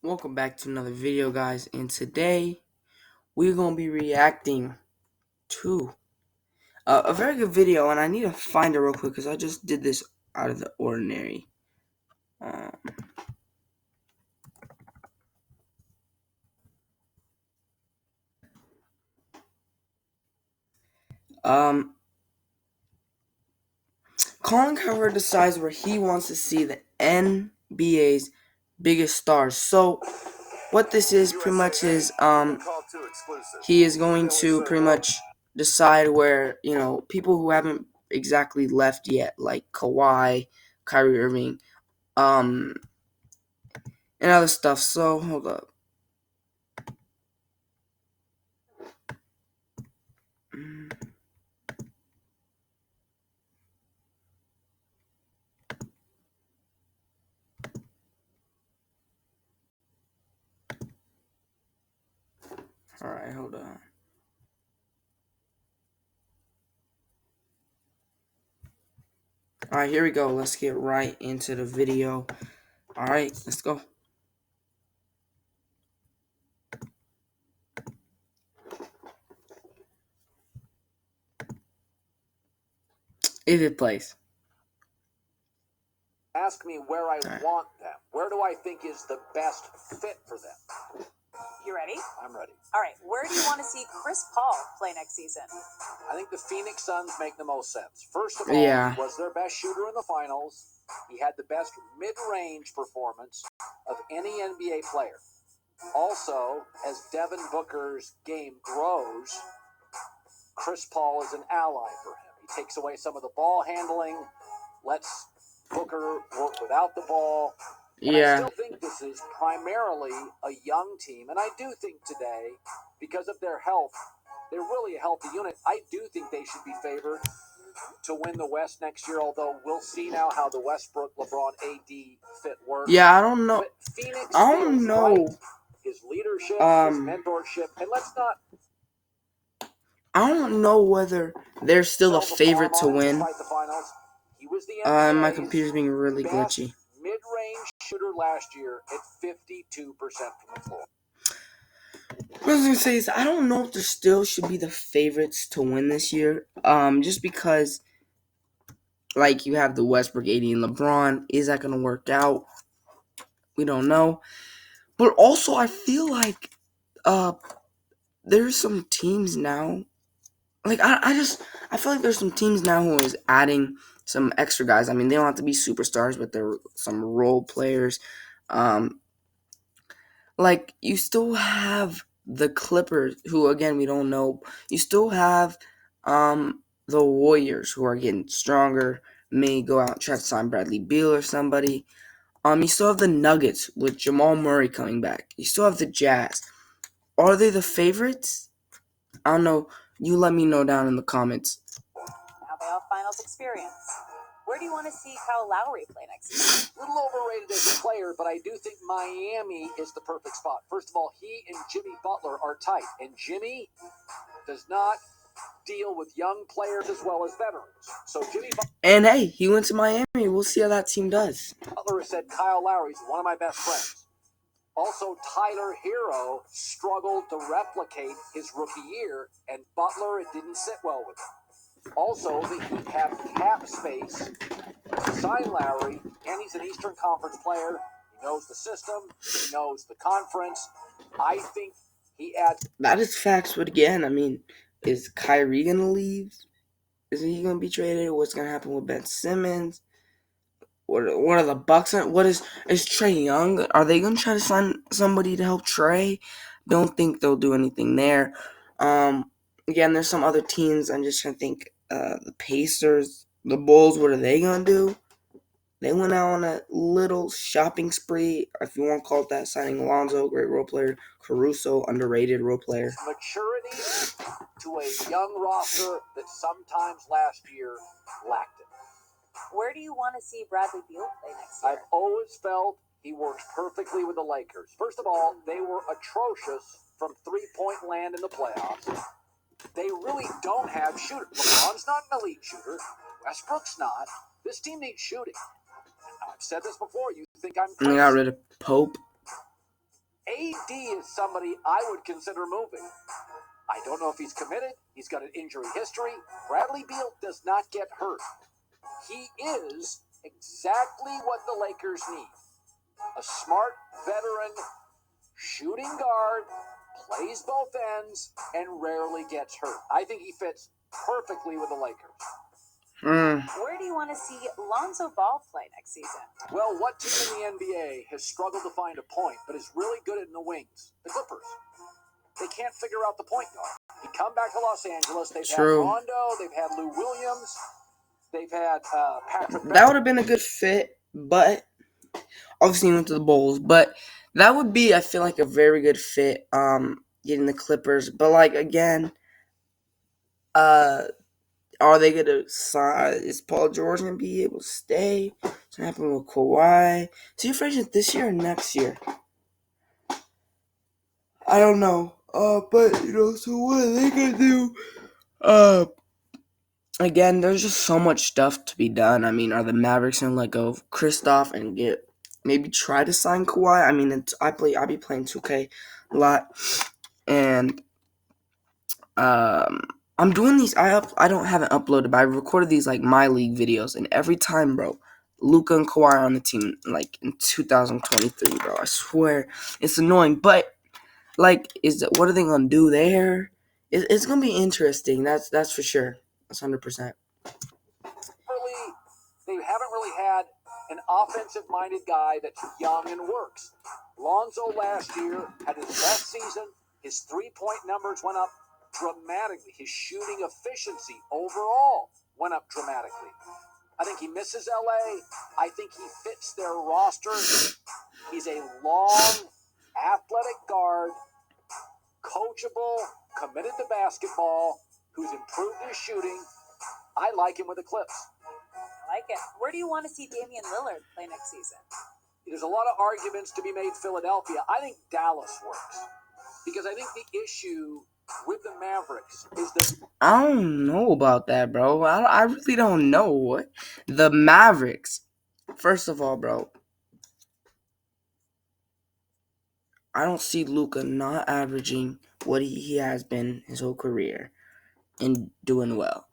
Welcome back to another video, guys, and today we're going to be reacting to a very good video, and I need to find it real quick because I just did this out of the ordinary. Um, um, Colin Cowherd decides where he wants to see the NBA's biggest stars. So what this is pretty much is he is going to pretty much decide where, people who haven't exactly left yet, like Kawhi, Kyrie Irving, and other stuff. So hold up. Alright, hold on. Alright, here we go. Let's get right into the video. Alright, let's go. If it plays. Ask me where I want them. Where do I think is the best fit for them? You ready? I'm ready. All right. Where do you want to see Chris Paul play next season? I think the Phoenix Suns make the most sense. First of all, Yeah. he was their best shooter in the finals. He had the best mid-range performance of any NBA player. Also, as Devin Booker's game grows, Chris Paul is an ally for him. He takes away some of the ball handling, lets Booker work without the ball. And I still think this is primarily a young team. And I do think today, because of their health, they're really a healthy unit. I do think they should be favored to win the West next year, although we'll see now how the Westbrook, LeBron, AD fit works. Yeah, I don't know. But Phoenix I don't know. right. His leadership, his mentorship, and let's not... I don't know whether they're still a favorite to win. He was the my computer's being really glitchy. Mid-range shooter last year at 52% from the floor. What I was gonna say is I don't know if they still should be the favorites to win this year. Just because, like, you have the Westbrook, AD, and LeBron. Is that gonna work out? We don't know. But also, I feel like there's some teams now. Like I feel like there's some teams now who is adding some extra guys. I mean, they don't have to be superstars, but they're some role players. Like, you still have the Clippers, who, again, we don't know. You still have the Warriors, who are getting stronger. May go out and try to sign Bradley Beal or somebody. You still have the Nuggets with Jamal Murray coming back. You still have the Jazz. Are they the favorites? I don't know. You let me know down in the comments. Now they have finals experience. Where do you want to see Kyle Lowry play next season? A little overrated as a player, but I do think Miami is the perfect spot. First of all, he and Jimmy Butler are tight, and Jimmy does not deal with young players as well as veterans. So Jimmy Butler... And hey, he went to Miami. We'll see how that team does. Butler has said Kyle Lowry's one of my best friends. Also, Tyler Hero struggled to replicate his rookie year, and Butler, it didn't sit well with him. Also, the Heat have cap space to sign Lowry, and he's an Eastern Conference player. He knows the system. He knows the conference. I think he adds... That is facts, but again, I mean, is Kyrie going to leave? Is he going to be traded? What's going to happen with Ben Simmons? What are the Bucks? What is Trae Young? Are they going to try to sign somebody to help Trae? Don't think they'll do anything there. Again, there's some other teams. I'm just trying to think. The Pacers, the Bulls. What are they going to do? They went out on a little shopping spree, if you want to call it that, signing Alonzo, great role player. Caruso, underrated role player. Maturity to a young roster that sometimes last year lacked it. Where do you want to see Bradley Beal play next year? I've always felt he works perfectly with the Lakers. First of all, they were atrocious from three-point land in the playoffs. They really don't have shooters. LeBron's not an elite shooter. Westbrook's not. This team needs shooting. I've said this before. You think I'm crazy? They got rid of Pope. AD is somebody I would consider moving. I don't know if he's committed. He's got an injury history. Bradley Beal does not get hurt. He is exactly what the Lakers need. A smart veteran shooting guard, plays both ends, and rarely gets hurt. I think he fits perfectly with the Lakers. Where do you want to see Lonzo Ball play next season? Well, what team in the NBA has struggled to find a point, but is really good in the wings? The Clippers. They can't figure out the point guard. You come back to Los Angeles, they've had Rondo, they've had Lou Williams, they've had Patrick. That would have been a good fit, but obviously he went to the Bulls. But that would be, I feel like, a very good fit. Getting the Clippers, but like again, are they gonna sign? Is Paul George gonna be able to stay? What's gonna happen with Kawhi? So you're free agent this year or next year? I don't know. But so what are they gonna do? Again, there's just so much stuff to be done. I mean, are the Mavericks gonna let go of Kristoff and maybe try to sign Kawhi? I mean, I be playing 2K a lot, and I'm doing these. I haven't uploaded, but I recorded these like my league videos, and every time, bro, Luka and Kawhi are on the team like in 2023, bro. I swear it's annoying, but like, what are they gonna do there? It's gonna be interesting. That's for sure. That's 100%. They haven't really had an offensive-minded guy that's young and works. Lonzo last year had his best season. His three-point numbers went up dramatically. His shooting efficiency overall went up dramatically. I think he misses LA. I think he fits their roster. He's a long, athletic guard, coachable, committed to basketball, who's improved his shooting. I like him with the Clips. I like it. Where do you want to see Damian Lillard play next season? There's a lot of arguments to be made Philadelphia. I think Dallas works. Because I think the issue with the Mavericks is that... I don't know about that, bro. I really don't know. The Mavericks. First of all, bro, I don't see Luka not averaging what he has been his whole career and doing well.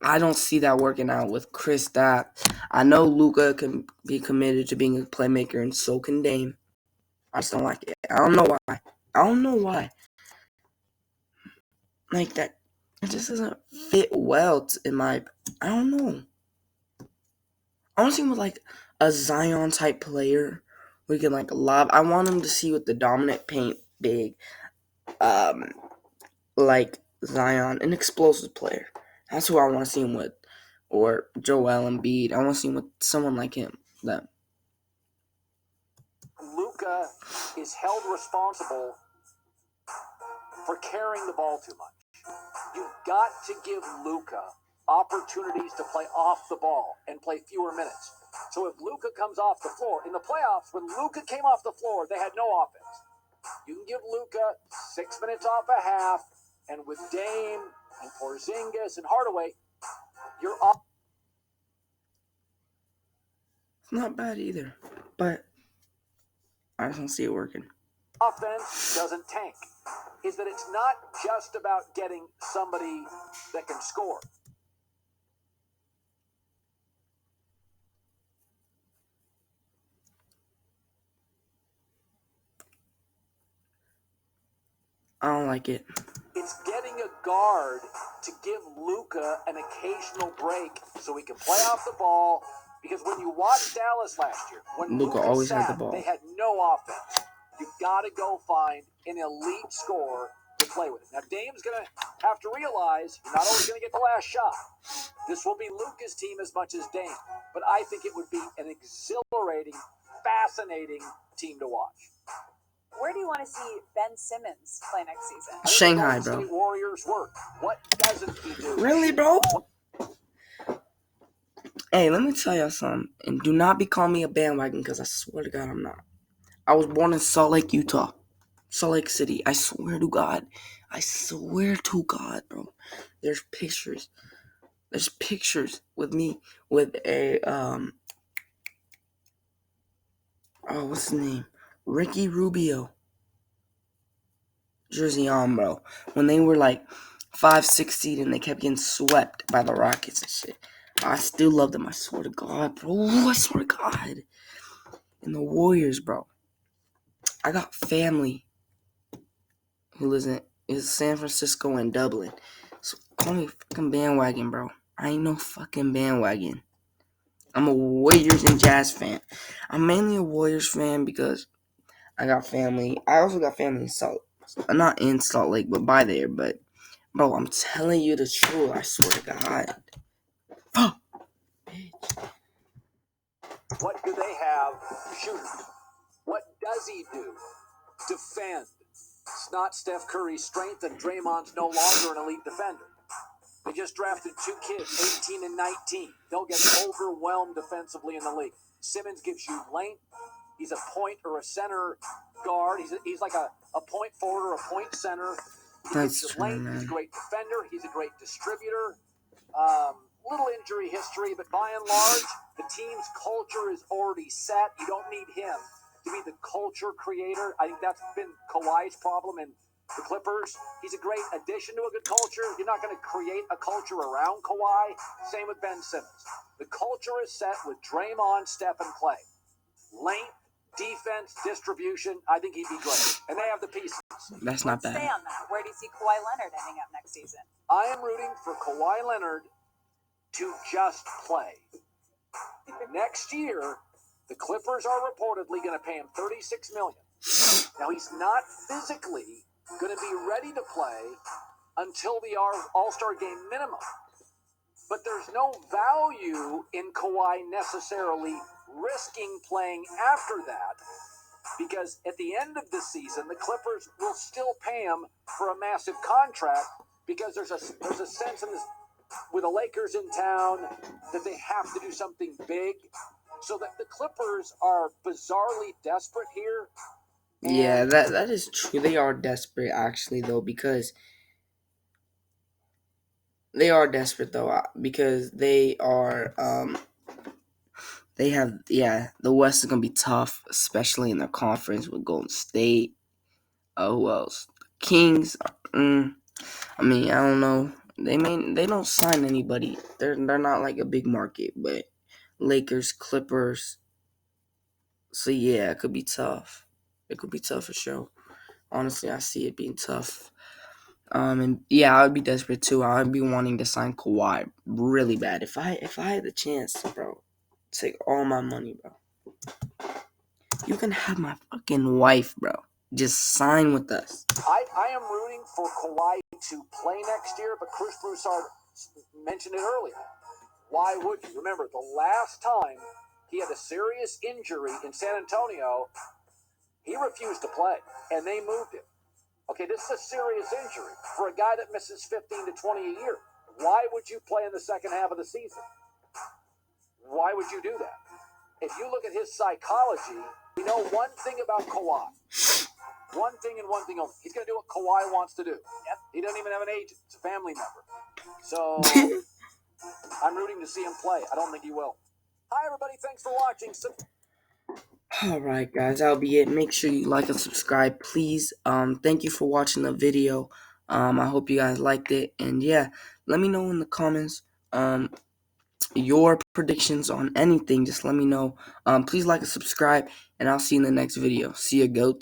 I don't see that working out with Kristaps. I know Luka can be committed to being a playmaker, and so can Dame. I just don't like it. I don't know why. Like that, it just doesn't fit well in my. I don't know. I want to see him with like a Zion type player. We can like lob. I want him to see with the dominant paint big, like Zion, an explosive player. That's who I want to see him with, or Joel Embiid. I want to see him with someone like him. That Luka is held responsible for carrying the ball too much. You've got to give Luka opportunities to play off the ball and play fewer minutes. So if Luka comes off the floor, in the playoffs, when Luka came off the floor, they had no offense. You can give Luka 6 minutes off a half, and with Dame and Porzingis and Hardaway, you're off. it's not bad either, but I just don't see it working. Offense doesn't tank. Is that it's not just about getting somebody that can score. I don't like it. It's getting a guard to give Luka an occasional break so he can play off the ball. Because when you watch Dallas last year, when Luka Luka always sat, had the ball. they had no offense. You've got to go find an elite scorer to play with. Now, Dame's going to have to realize you're not always going to get the last shot. This will be Luka's team as much as Dame. But I think it would be an exhilarating, fascinating team to watch. Where do you want to see Ben Simmons play next season? Shanghai, Golden bro. State Warriors work. What doesn't he do? Really, bro? Hey, let me tell y'all something. And do not be calling me a bandwagon, because I swear to God I'm not. I was born in Salt Lake, Utah. Salt Lake City. I swear to God. I swear to God, bro. There's pictures. There's pictures with me with a, what's his name? Ricky Rubio. Jersey on, bro. When they were like 5-6 seed and they kept getting swept by the Rockets and shit. I still love them. I swear to God, bro. I swear to God. And the Warriors, bro. I got family who lives in San Francisco and Dublin. So call me fucking bandwagon, bro. I ain't no fucking bandwagon. I'm a Warriors and Jazz fan. I'm mainly a Warriors fan because I got family. I also got family in not in Salt Lake, but by there. But bro, I'm telling you the truth. I swear to God. Fuck. What do they have? Shooters. What does he do? Defend. It's not Steph Curry's strength, and Draymond's no longer an elite defender. They just drafted 2 kids, 18 and 19. They'll get overwhelmed defensively in the league. Simmons gives you length. He's a point or a center guard. He's like a point forward or a point center. He gives you length. He's a great defender. He's a great distributor. Little injury history, but by and large, the team's culture is already set. You don't need him to be the culture creator. I think that's been Kawhi's problem in the Clippers. He's a great addition to a good culture. You're not going to create a culture around Kawhi. Same with Ben Simmons. The culture is set with Draymond, Steph, and Clay. Length, defense, distribution. I think he'd be great. And they have the pieces. That's not Let's bad. stay on that. Where do you see Kawhi Leonard ending up next season? I am rooting for Kawhi Leonard to just play. Next year, the Clippers are reportedly going to pay him $36 million. Now, he's not physically going to be ready to play until the All-Star game minimum. But there's no value in Kawhi necessarily risking playing after that, because at the end of the season, the Clippers will still pay him for a massive contract, because there's a sense in this, with the Lakers in town, that they have to do something big. So that the Clippers are bizarrely desperate here. Yeah, that is true. They are desperate, actually, though, because they are desperate, though, because they are, they have, the West is going to be tough, especially in their conference with Golden State. Who else? Kings. I mean, I don't know. They don't sign anybody. They're not like a big market, but Lakers, Clippers. So yeah, it could be tough. It could be tough for sure. Honestly, I see it being tough. And yeah, I would be desperate too. I would be wanting to sign Kawhi really bad. If I had the chance, bro, take all my money, bro. You can have my fucking wife, bro. Just sign with us. I am rooting for Kawhi to play next year, but Chris Broussard mentioned it earlier. Why would you? Remember, the last time he had a serious injury in San Antonio, he refused to play, and they moved him. Okay, this is a serious injury for a guy that misses 15 to 20 a year. Why would you play in the second half of the season? Why would you do that? If you look at his psychology, you know one thing about Kawhi. One thing and one thing only. He's going to do what Kawhi wants to do. Yep. He doesn't even have an agent. It's a family member. So I'm rooting to see him play. I don't think he will. Hi, everybody. Thanks for watching. Alright, guys. That'll be it. Make sure you like and subscribe, please. Thank you for watching the video. I hope you guys liked it. And yeah, let me know in the comments your predictions on anything. Just let me know. Please like and subscribe, and I'll see you in the next video. See ya, goats.